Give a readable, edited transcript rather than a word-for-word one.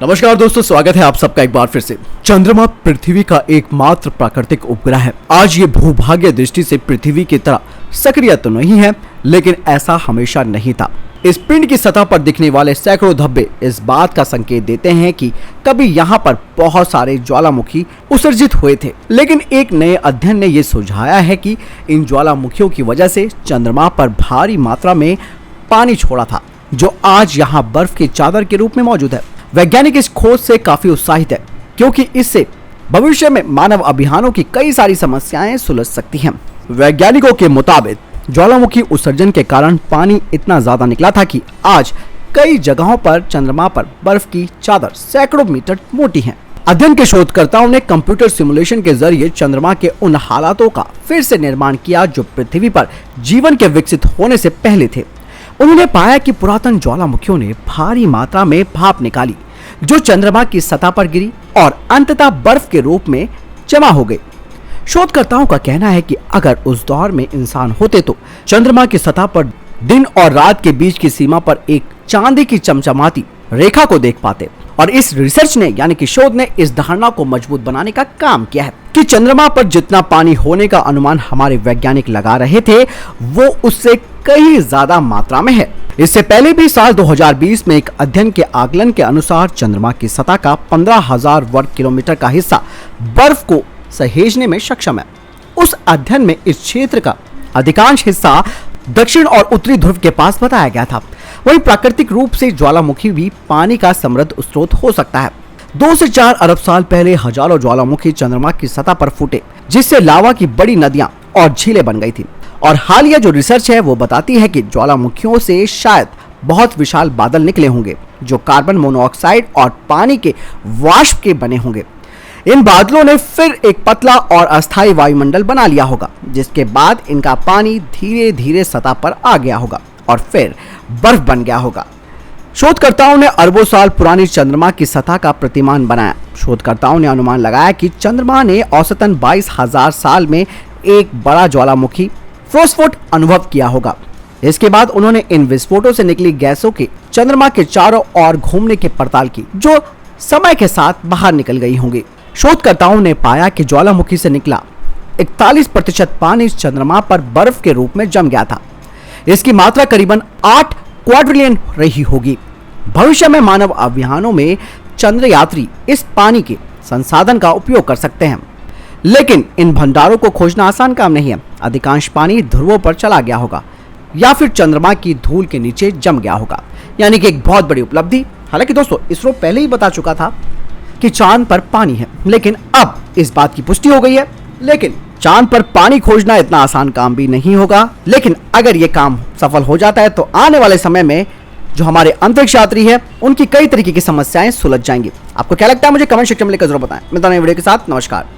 नमस्कार दोस्तों, स्वागत है आप सबका एक बार फिर से। चंद्रमा पृथ्वी का एकमात्र प्राकृतिक उपग्रह है। आज ये भूभाग्य दृष्टि से पृथ्वी की तरह सक्रिय तो नहीं है, लेकिन ऐसा हमेशा नहीं था। इस पिंड की सतह पर दिखने वाले सैकड़ों धब्बे इस बात का संकेत देते हैं कि कभी यहाँ पर बहुत सारे ज्वालामुखी उत्सर्जित हुए थे। लेकिन एक नए अध्ययन ने यह सुझाया है कि इन ज्वालामुखियों की वजह से चंद्रमा पर भारी मात्रा में पानी छोड़ा था, जो आज यहाँ बर्फ की चादर के रूप में मौजूद है। वैज्ञानिक इस खोज से काफी उत्साहित है, क्योंकि इससे भविष्य में मानव अभियानों की कई सारी समस्याएं सुलझ सकती हैं। वैज्ञानिकों के मुताबिक ज्वालामुखी उत्सर्जन के कारण पानी इतना ज्यादा निकला था कि आज कई जगहों पर चंद्रमा पर बर्फ की चादर सैकड़ों मीटर मोटी है। अध्ययन के शोधकर्ताओं ने कंप्यूटर सिमुलेशन के जरिए चंद्रमा के उन हालातों का फिर से निर्माण किया जो पृथ्वी पर जीवन के विकसित होने से पहले थे। उन्होंने पाया कि पुरातन ज्वालामुखियों ने भारी मात्रा में भाप निकाली, जो चंद्रमा की सतह पर गिरी और अंततः बर्फ के रूप में जमा हो गई। शोधकर्ताओं का कहना है कि अगर उस दौर में इंसान होते तो चंद्रमा की सतह पर दिन और रात के बीच की सीमा पर एक चांदी की चमचमाती रेखा को देख पाते। और इस रिसर्च ने यानी कि शोध ने इस धारणा को मजबूत बनाने का काम किया है कि चंद्रमा पर जितना पानी होने का अनुमान हमारे वैज्ञानिक लगा रहे थे, वो उससे कहीं ज्यादा मात्रा में है। इससे पहले भी साल 2020 में एक अध्ययन के आकलन के अनुसार चंद्रमा की सतह का 15,000 वर्ग किलोमीटर का हिस्सा बर्फ को सहेजने में सक्षम है। उस अध्ययन में इस क्षेत्र का अधिकांश हिस्सा दक्षिण और उत्तरी ध्रुव के पास बताया गया था। वहीं प्राकृतिक रूप से ज्वालामुखी भी पानी का समृद्ध स्रोत हो सकता है। 2 से 4 अरब साल पहले हजारों ज्वालामुखी चंद्रमा की सतह पर फूटे, जिससे लावा की बड़ी नदियां और झीलें बन गई थी। और हालिया जो रिसर्च है वो बताती है कि ज्वालामुखियों से शायद बहुत विशाल बादल निकले होंगे, जो कार्बन मोनोऑक्साइड और पानी के वाष्प के बने होंगे। इन बादलों ने फिर एक पतला और अस्थायी वायुमंडल बना लिया होगा, जिसके बाद इनका पानी धीरे धीरे सतह पर आ गया होगा और फिर बर्फ बन गया होगा। शोधकर्ताओं ने अरबों साल पुरानी चंद्रमा की सतह का प्रतिमान बनाया। शोधकर्ताओं ने अनुमान लगाया कि चंद्रमा ने औसतन 22,000 साल में एक बड़ा ज्वालामुखी फ्रोस्फोट अनुभव किया होगा। इसके बाद उन्होंने इन विस्फोटों से निकली गैसों के चंद्रमा के चारों ओर घूमने की पड़ताल की, जो समय के साथ बाहर निकल गई होंगी। शोधकर्ताओं ने पाया कि ज्वालामुखी से निकला 41% पानी चंद्रमा पर बर्फ के रूप में जम गया था। इसकी मात्रा करीबन 8 क्वाड्रिलियन रही होगी। भविष्य में मानव अभियानों में चंद्रयात्री इस पानी के संसाधन का उपयोग कर सकते हैं, लेकिन इन भंडारों को खोजना आसान काम नहीं है। अधिकांश पानी ध्रुवों पर चला गया होगा या फिर चंद्रमा की धूल के नीचे जम गया होगा, यानी कि एक बहुत बड़ी उपलब्धि। हालांकि दोस्तों, इसरो पहले ही बता चुका था कि चांद पर पानी है, लेकिन अब इस बात की पुष्टि हो गई है। लेकिन चांद पर पानी खोजना इतना आसान काम भी नहीं होगा, लेकिन अगर ये काम सफल हो जाता है तो आने वाले समय में जो हमारे अंतरिक्ष यात्री है उनकी कई तरीके की समस्याएं सुलझ जाएंगी। आपको क्या लगता है मुझे कमेंट सेक्शन में लिखकर जरूर बताएं। मिलता हूं नई वीडियो के साथ। नमस्कार।